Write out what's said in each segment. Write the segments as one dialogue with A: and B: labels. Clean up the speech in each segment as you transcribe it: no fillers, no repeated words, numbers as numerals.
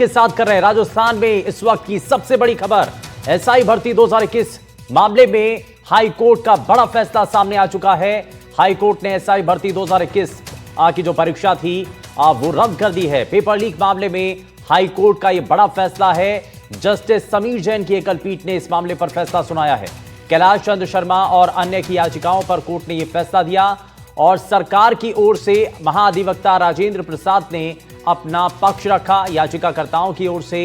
A: के साथ कर रहे हैं। राजस्थान में इस वक्त की सबसे बड़ी खबर, एसआई भर्ती 2021 मामले में हाई कोर्ट का बड़ा फैसला सामने आ चुका है। हाई कोर्ट ने एसआई भर्ती 2021 की जो परीक्षा थी वो रद्द कर दी है। पेपर लीक मामले में हाई कोर्ट का यह बड़ा फैसला है। जस्टिस समीर जैन की एकल पीठ ने इस मामले पर फैसला सुनाया है। कैलाश चंद्र शर्मा और अन्य की याचिकाओं पर कोर्ट ने यह फैसला दिया और सरकार की ओर से महाधिवक्ता राजेंद्र प्रसाद ने अपना पक्ष रखा। याचिकाकर्ताओं की ओर से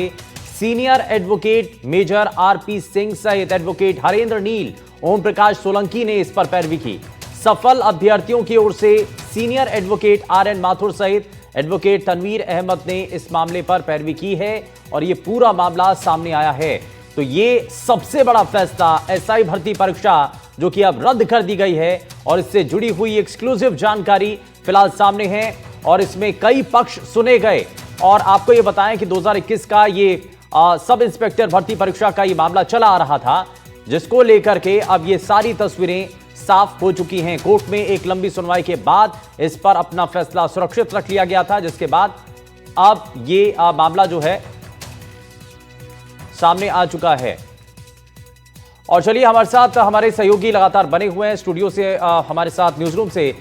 A: senior advocate major RP Singh सहित एडवोकेट हरेंद्र नील, ओम प्रकाश सोलंकी ने इस पर पैरवी की। सफल अभ्यर्थियों की ओर से सीनियर एडवोकेट आरएन माथुर सहित एडवोकेट तनवीर अहमद ने इस मामले पर पैरवी की है और यह पूरा मामला सामने आया है। तो ये सबसे बड़ा फैसला एसआई भर्ती परीक्षा जो कि अब रद्द कर दी गई है और इससे जुड़ी हुई एक्सक्लूसिव जानकारी फिलहाल सामने है और इसमें कई पक्ष सुने गए। और आपको यह बताएं कि 2021 का ये सब इंस्पेक्टर भर्ती परीक्षा का ये मामला चला आ रहा था, जिसको लेकर के अब ये सारी तस्वीरें साफ हो चुकी हैं। कोर्ट में एक लंबी सुनवाई के बाद इस पर अपना फैसला सुरक्षित रख लिया गया था, जिसके बाद अब ये मामला जो है सामने आ चुका है। और चलिए हमारे साथ हमारे सहयोगी लगातार बने हुए हैं स्टूडियो से, हमारे साथ न्यूज रूम से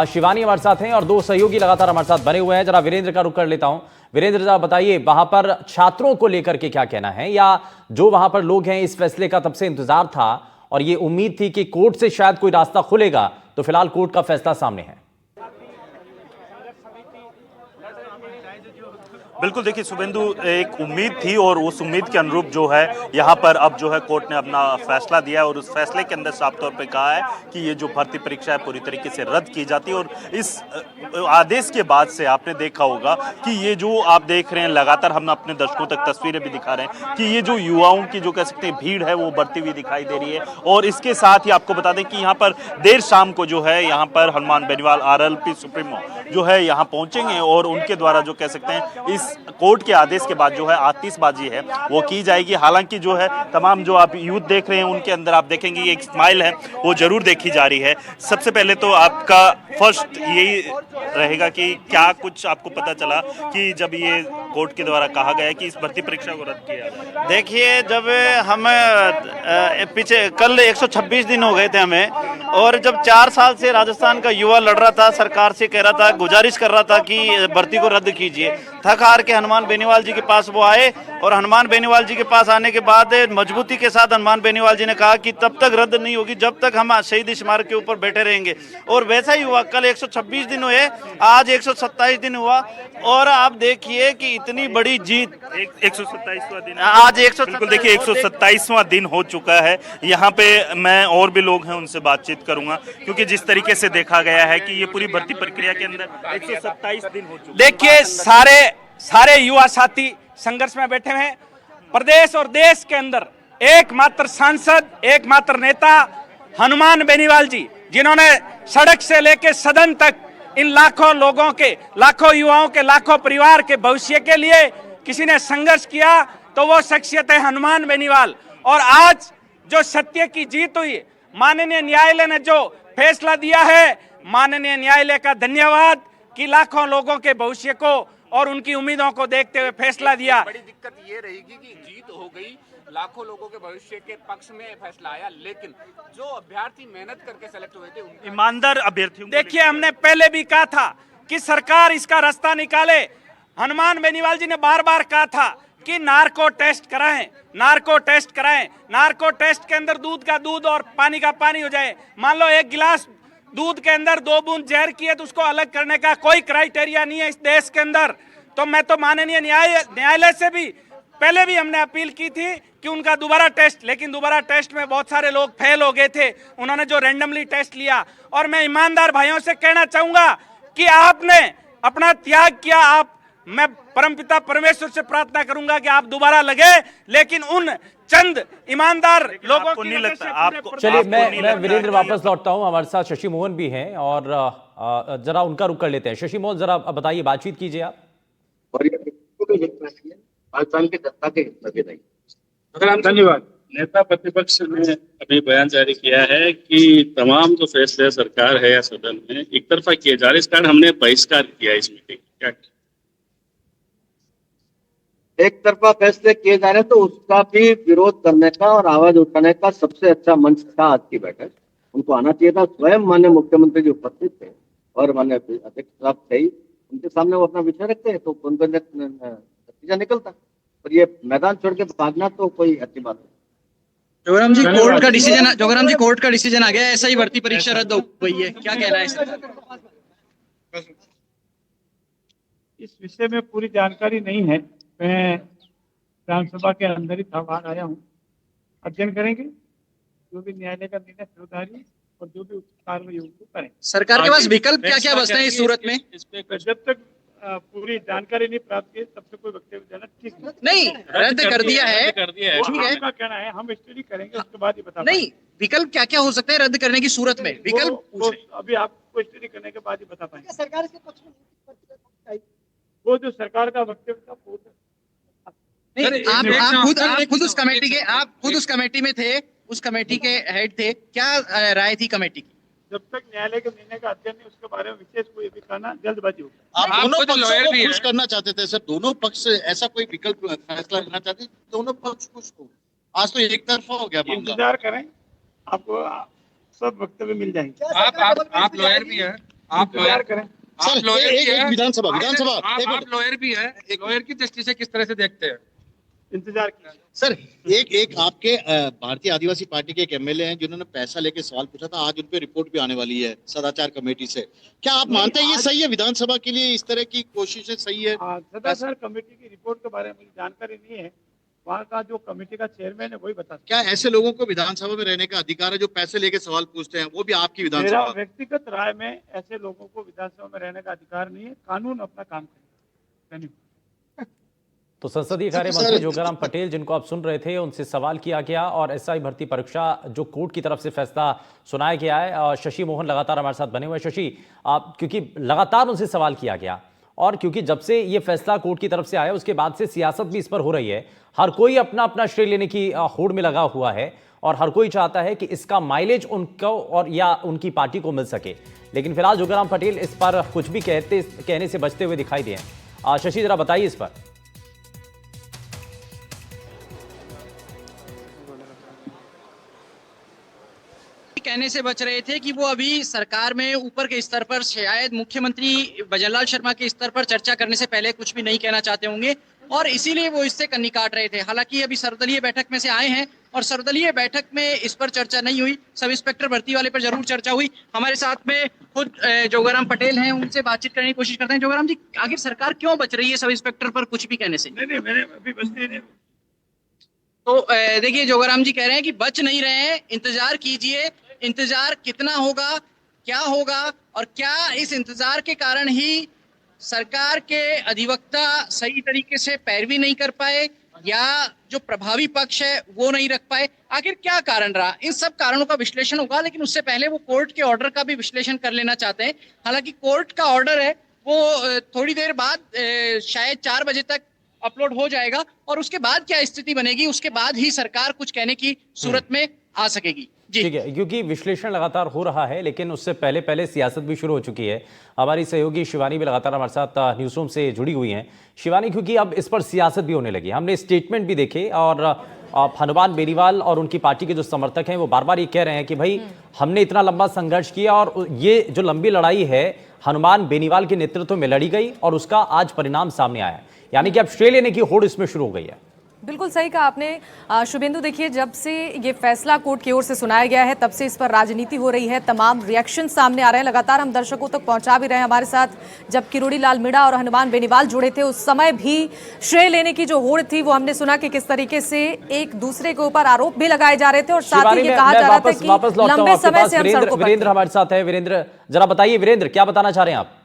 A: शिवानी हमारे साथ हैं और दो सहयोगी लगातार हमारे साथ बने हुए हैं। जरा वीरेंद्र का रुख कर लेता हूं। वीरेंद्र, जरा बताइए वहां पर छात्रों को लेकर के क्या कहना है, या जो वहां पर लोग हैं इस फैसले का तब से इंतजार था और ये उम्मीद थी कि कोर्ट से शायद कोई रास्ता खुलेगा, तो फिलहाल कोर्ट का फैसला सामने है।
B: बिल्कुल, देखिए शुभेंदु, एक उम्मीद थी और उस उम्मीद के अनुरूप जो है यहाँ पर अब जो है कोर्ट ने अपना फैसला दिया है और उस फैसले के अंदर साफ तौर पे कहा है कि ये जो भर्ती परीक्षा है पूरी तरीके से रद्द की जाती है। और इस आदेश के बाद से आपने देखा होगा कि ये जो आप देख रहे हैं, लगातार हम अपने दर्शकों तक तस्वीरें भी दिखा रहे हैं कि ये जो युवाओं की जो कह सकते हैं भीड़ है वो बढ़ती हुई दिखाई दे रही है। और इसके साथ ही आपको बता दें कि यहाँ पर देर शाम को जो है यहाँ पर हनुमान बेनीवाल आरएलपी सुप्रीमो जो है यहाँ पहुंचेंगे और उनके द्वारा जो कह सकते हैं इस कोर्ट के आदेश के बाद जो है आतिशबाजी है वो की जाएगी। हालांकि जो है तमाम जो आप यूथ देख रहे हैं उनके अंदर आप देखेंगे एक स्माइल है वो जरूर देखी जा रही है। सबसे पहले तो आपका फर्स्ट यही रहेगा कि क्या कुछ आपको पता चला कि जब ये कोर्ट के द्वारा कहा गया है कि इस भर्ती परीक्षा को रद्द किया जाए?
C: देखिए, जब हम पीछे कल 126 दिन हो गए थे हमें, और जब 4 साल से राजस्थान का युवा लड़ रहा था, सरकार से कह रहा था, गुजारिश कर रहा था कि भर्ती को रद्द कीजिए, थक हार के हनुमान बेनीवाल जी के पास वो आए और हनुमान बेनीवाल जी के पास आने के बाद मजबूती के साथ हनुमान बेनीवाल जी ने कहा कि तब तक रद्द नहीं होगी जब तक हम शहीद स्मारक के ऊपर बैठे रहेंगे। और वैसा ही हुआ। कल 126 दिन हुए, आज 127 दिन हुआ और आप देखिए कि इतनी बड़ी जीत।
B: 127वां दिन
C: आज 127।
B: बिल्कुल, देखिए 127वां दिन हो चुका है। यहाँ पे मैं और भी लोग हैं उनसे बातचीत करूंगा, क्योंकि जिस तरीके से देखा गया है कि ये पूरी भर्ती प्रक्रिया के अंदर 127 दिन हो चुके।
D: देखिए, सारे युवा साथी संघर्ष में बैठे हैं। प्रदेश और देश के अंदर एकमात्र सांसद, एकमात्र नेता हनुमान बेनीवाल जी, जिन्होंने सड़क से लेकर सदन तक इन लाखों लोगों के, लाखों युवाओं के, लाखों परिवार के भविष्य के लिए किसी ने संघर्ष किया तो वो शख्सियत है हनुमान बेनीवाल। और आज जो सत्य की जीत हुई, माननीय न्यायालय ने जो फैसला दिया है, माननीय न्यायालय का धन्यवाद कि लाखों लोगों के भविष्य को और उनकी उम्मीदों को देखते हुए फैसला दिया।
E: बड़ी दिक्कत ये रहेगी कि जीत हो गई, लाखों लोगों के भविष्य के पक्ष में फैसला आया, लेकिन जो अभ्यर्थी मेहनत करके सेलेक्ट हुए थे,
B: ईमानदार अभ्यर्थियों,
D: देखिए, हमने पहले भी कहा था कि सरकार इसका रास्ता निकाले। हनुमान बेनीवाल जी ने बार बार कहा था कि नार्को टेस्ट कराएं, नार्को टेस्ट कराएं। नार्को टेस्ट के अंदर दूध का दूध और पानी का पानी हो जाए। मान लो एक गिलास दूध के अंदर 2 बूंद जहर की है तो उसको अलग करने का कोई क्राइटेरिया नहीं है इस देश के अंदर। तो मैं तो माननीय न्यायालय से भी पहले भी हमने अपील की थी कि उनका दोबारा टेस्ट, लेकिन दोबारा टेस्ट में बहुत सारे लोग फेल हो गए थे, उन्होंने जो रैंडमली टेस्ट लिया। और मैं ईमानदार भाइयों से कहना चाहूंगा कि आपने अपना त्याग किया, मैं परमपिता परमेश्वर से प्रार्थना करूंगा कि आप दोबारा लगे, लेकिन उन चंद ईमानदार लोगों को नहीं लगता आपको।
A: चलिए, मैं वीरेंद्र वापस लौटता हूं। हमारे साथ शशि मोहन भी हैं और जरा उनका रुख कर लेते हैं। शशि मोहन, जरा बताइए, बातचीत कीजिए आप।
F: धन्यवाद। नेता प्रतिपक्ष ने अभी बयान जारी किया है कि तमाम जो फैसले सरकार है या सदन में एक तरफा किए जा रहे, इस कारण हमने बहिष्कार किया इस मीटिंग। क्या
G: एक तरफा फैसले किए जा रहे हैं, तो उसका भी विरोध करने का और आवाज उठाने का सबसे अच्छा मंच था आज की बैठक। उनको आना चाहिए था। स्वयं माननीय मुख्यमंत्री जी उपस्थित थे और माननीय अध्यक्ष साहब थे ही, उनके सामने वो अपना विषय रखते हैं तो उनको नतीजा निकलता। और ये मैदान छोड़ के भागना तो कोई अच्छी बात नहीं।
H: जोगराम जी, कोर्ट का डिसीजन आ गया, ऐसा ही भर्ती परीक्षा रद्द हो गई है, क्या कहना है इसका?
I: इस विषय में पूरी जानकारी नहीं है। मैं विधानसभा के अंदर ही था, बाहर आया हूँ। अध्ययन करेंगे, जो भी न्यायालय का निर्णय सिरोधारी और जो भी कार्रवाई होगी वो करें।
H: सरकार के पास विकल्प क्या क्या बचते हैं इस सूरत में?
I: जब तक पूरी जानकारी नहीं प्राप्त की तब तक कोई वक्तव्य देना ठीक
H: नहीं। रद्द कर दिया है,
I: ठीक है। आपका कहना है, हम स्टडी करेंगे, उसके बाद ही बता।
H: नहीं, विकल्प क्या क्या हो सकते हैं रद्द करने की सूरत में? विकल्प
I: अभी आपको स्टडी करने के बाद ही बता पाएंगे। सरकार के पक्ष में वो जो सरकार का वक्तव्य था वो
H: आप खुद उस कमेटी में थे, उस कमेटी के हेड थे, क्या राय थी कमेटी की?
I: जब तक न्यायालय के निर्णय का अध्ययन नहीं, उसके बारे में विशेष कोई भी कहना जल्दबाजी होगी।
J: आप दोनों पक्षों को खुश करना चाहते थे सर, दोनों पक्ष ऐसा कोई विकल्प फैसला लेना चाहते, दोनों पक्ष खुश हो। आज तो एक तरफा हो गया।
I: इंतजार करें, आपको सब वक्तव्य मिल जाएंगे।
E: आप लॉयर भी हैं, आप
I: इंतजार करें।
J: सर विधानसभा
E: आप लॉयर भी हैं, लॉयर की दृष्टि से किस तरह से देखते हैं?
I: इंतजार कीजिए।
J: सर एक आपके भारतीय आदिवासी पार्टी के एक एमएलए हैं जिन्होंने पैसा लेके सवाल पूछा था, आज उन पे रिपोर्ट भी आने वाली है सदाचार कमेटी से। क्या आप मानते हैं ये सही है? विधानसभा के लिए इस तरह की कोशिशें सही है?
I: सदाचार कमेटी की रिपोर्ट के बारे में मुझे जानकारी नहीं है, वहाँ का जो कमेटी का चेयरमैन है वही बता।
J: क्या ऐसे लोगों को विधानसभा में रहने का अधिकार है जो पैसे लेके सवाल पूछते हैं, वो भी आपकी विधानसभा?
I: मेरा व्यक्तिगत राय में ऐसे लोगों को विधानसभा में रहने का अधिकार नहीं है। कानून अपना काम करेगा। धन्यवाद।
A: तो संसदीय कार्य मंत्री जोगाराम पटेल, जिनको आप सुन रहे थे, उनसे सवाल किया गया और एसआई भर्ती परीक्षा जो कोर्ट की तरफ से फैसला सुनाया गया है। शशि मोहन लगातार हमारे साथ बने हुए हैं। शशि, क्योंकि लगातार उनसे सवाल किया गया और क्योंकि जब से ये फैसला कोर्ट की तरफ से आया उसके बाद से सियासत भी इस पर हो रही है। हर कोई अपना अपना श्रेय लेने की होड़ में लगा हुआ है और हर कोई चाहता है कि इसका माइलेज उनको और या उनकी पार्टी को मिल सके। लेकिन फिलहाल जोगाराम पटेल इस पर कुछ भी कहने से बचते हुए दिखाई दिए। शशि, जरा बताइए इस पर।
H: कहने से बच रहे थे कि वो अभी सरकार में ऊपर के स्तर पर, शायद मुख्यमंत्री भजनलाल शर्मा के स्तर पर चर्चा करने से पहले कुछ भी नहीं कहना चाहते होंगे और इसीलिए वो इससे कन्नी काट रहे थे। हालांकि अभी सर्वदलीय बैठक में से आए हैं और सर्वदलीय बैठक में इस पर चर्चा नहीं हुई। सब इंस्पेक्टर भर्ती वाले पर जरूर चर्चा हुई। हमारे साथ में खुद जोगाराम पटेल हैं, उनसे बातचीत करने की कोशिश करते हैं। जोगाराम जी, आखिर सरकार क्यों बच रही है सब इंस्पेक्टर पर कुछ भी कहने से?
I: नहीं, मैंने अभी बचते नहीं।
H: तो देखिए, जोगाराम जी कह रहे हैं कि बच नहीं रहे हैं, इंतजार कीजिए। इंतजार कितना होगा, क्या होगा और क्या इस इंतजार के कारण ही सरकार के अधिवक्ता सही तरीके से पैरवी नहीं कर पाए या जो प्रभावी पक्ष है वो नहीं रख पाए? आखिर क्या कारण रहा? इन सब कारणों का विश्लेषण होगा, लेकिन उससे पहले वो कोर्ट के ऑर्डर का भी विश्लेषण कर लेना चाहते हैं। हालांकि कोर्ट का ऑर्डर है वो थोड़ी देर बाद शायद 4 बजे तक अपलोड हो जाएगा और उसके बाद क्या स्थिति बनेगी, उसके बाद ही सरकार कुछ कहने की सूरत में आ सकेगी।
A: ठीक है, क्योंकि विश्लेषण लगातार हो रहा है लेकिन उससे पहले सियासत भी शुरू हो चुकी है। हमारी सहयोगी शिवानी भी लगातार हमारे साथ न्यूज़ रूम से जुड़ी हुई हैं। शिवानी, क्योंकि अब इस पर सियासत भी होने लगी, हमने स्टेटमेंट भी देखे और हनुमान बेनीवाल और उनकी पार्टी के जो समर्थक हैं वो बार बार ये कह रहे हैं कि भाई हमने इतना लंबा संघर्ष किया और ये जो लंबी लड़ाई है हनुमान बेनीवाल के नेतृत्व में लड़ी गई और उसका आज परिणाम सामने आया है। यानी कि अब श्रेय लेने की होड़ इसमें शुरू हो गई है।
K: बिल्कुल सही कहा आपने शुभेंदु। देखिए, जब से ये फैसला कोर्ट की ओर से सुनाया गया है तब से इस पर राजनीति हो रही है, तमाम रिएक्शन सामने आ रहे हैं, लगातार हम दर्शकों तक पहुंचा भी रहे हैं। हमारे साथ जब किरोड़ी लाल मीणा और हनुमान बेनीवाल जुड़े थे उस समय भी श्रेय लेने की जो होड़ थी वो हमने सुना कि किस तरीके से एक दूसरे के ऊपर आरोप भी लगाए जा रहे थे और साथ ही ये कहा जा रहा था कि लंबे समय से हम सड़कों पर।
A: वीरेंद्र हमारे साथ है। वीरेंद्र, जरा बताइए, वीरेंद्र क्या बताना चाह रहे हैं आप?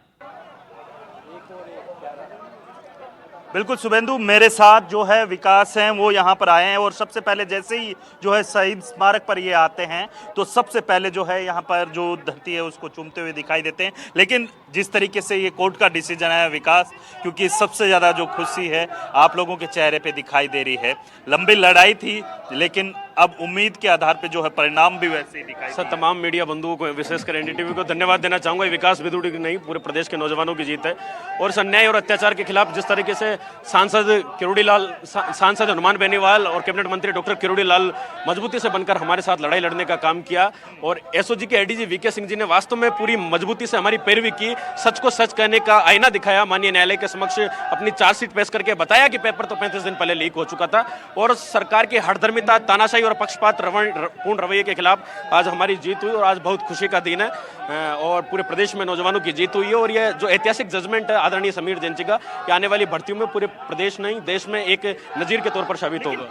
B: बिल्कुल शुभेंदु, मेरे साथ जो है विकास हैं वो यहाँ पर आए हैं और सबसे पहले जैसे ही जो है शहीद स्मारक पर ये आते हैं तो सबसे पहले जो है यहाँ पर जो धरती है उसको चूमते हुए दिखाई देते हैं। लेकिन जिस तरीके से ये कोर्ट का डिसीजन है विकास, क्योंकि सबसे ज़्यादा जो खुशी है आप लोगों के चेहरे पे दिखाई दे रही है। लंबी लड़ाई थी लेकिन अब उम्मीद के आधार पे जो है परिणाम भी वैसे ही दिखाई
L: सर तमाम मीडिया बंधुओं को विशेषकर एनडीटीवी को धन्यवाद देना चाहूंगा। ये विकास विदुड़ी की नहीं, पूरे प्रदेश के नौजवानों की जीत है। और सर न्याय और अत्याचार के खिलाफ जिस तरीके से सांसद हनुमान बेनीवाल और कैबिनेट मंत्री डॉक्टर किरोड़ी लाल मजबूती से बनकर हमारे साथ लड़ाई लड़ने का काम किया, और एसओजी के एडीजी वीके सिंह जी ने वास्तव में पूरी मजबूती से हमारी पैरवी की, सच को सच कहने का आईना दिखाया, माननीय न्यायालय के समक्ष अपनी चार्जशीट पेश करके बताया कि पेपर तो 35 दिन पहले लीक हो चुका था। और सरकार की हठधर्मिता, तानाशाही और पक्षपात पूर्ण रवैये के खिलाफ आज हमारी जीत हुई और आज बहुत खुशी का दिन है और पूरे प्रदेश में नौजवानों की जीत हुई है। और यह जो ऐतिहासिक जजमेंट है आदरणीय समीर जैन जी का, कि आने वाली भर्तियों में पूरे प्रदेश नहीं देश में एक नजीर के तौर पर साबित होगा।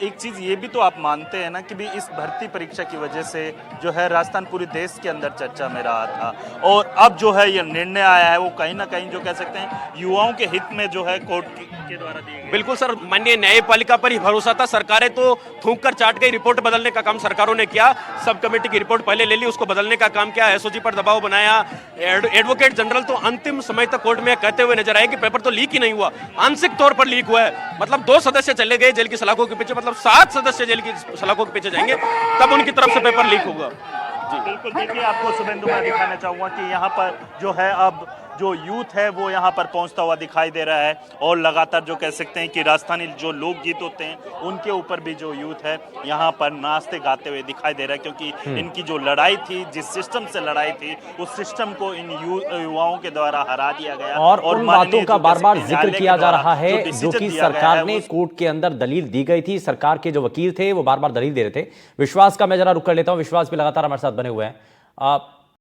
B: एक चीज ये भी तो आप मानते हैं ना कि भी इस भर्ती परीक्षा की वजह से जो है राजस्थान पूरे देश के अंदर चर्चा में रहा था, और अब जो है ये निर्णय आया है वो कहीं ना कहीं जो कह सकते हैं युवाओं के हित में जो है कोर्ट के द्वारा दिए गए।
L: बिल्कुल सर, माननीय न्यायपालिका पर ही भरोसा था। सरकारें तो थूक कर चाट गई, रिपोर्ट बदलने का काम सरकारों ने किया। सब कमेटी की रिपोर्ट पहले ले ली, उसको बदलने का काम किया, एसओजी पर दबाव बनाया। एडवोकेट जनरल तो अंतिम समय तक कोर्ट में कहते हुए नजर आए कि पेपर तो लीक ही नहीं हुआ, आंशिक तौर पर लीक हुआ है। मतलब 2 सदस्य चले गए जेल की सलाखों के पीछे, मतलब 7 सदस्य जेल की सलाखों के पीछे जाएंगे तब उनकी तरफ से पेपर लीक होगा।
B: जी बिल्कुल, देखिए आपको शुभेंदु मैं दिखाना चाहूंगा कि यहाँ पर जो है अब जो यूथ है वो यहाँ पर पहुँचता हुआ दिखाई दे रहा है, और लगातार जो कह सकते हैं कि राजस्थानी जो लोकगीत होते हैं उनके ऊपर भी जो यूथ है यहाँ पर नाचते गाते हुए दिखाई दे रहा है, क्योंकि इनकी जो लड़ाई थी, जिस सिस्टम से लड़ाई थी, उस सिस्टम को इन युवाओं के द्वारा हरा दिया गया।
A: और उन बातों का बार बार जिक्र किया जा रहा है जो कि सरकार ने कोर्ट के अंदर दलील दी गई थी। सरकार के जो वकील थे वो बार बार दलील दे रहे थे। विश्वास का मैं जरा रुक कर लेता हूँ, विश्वास भी लगातार हमारे साथ बने हुए हैं।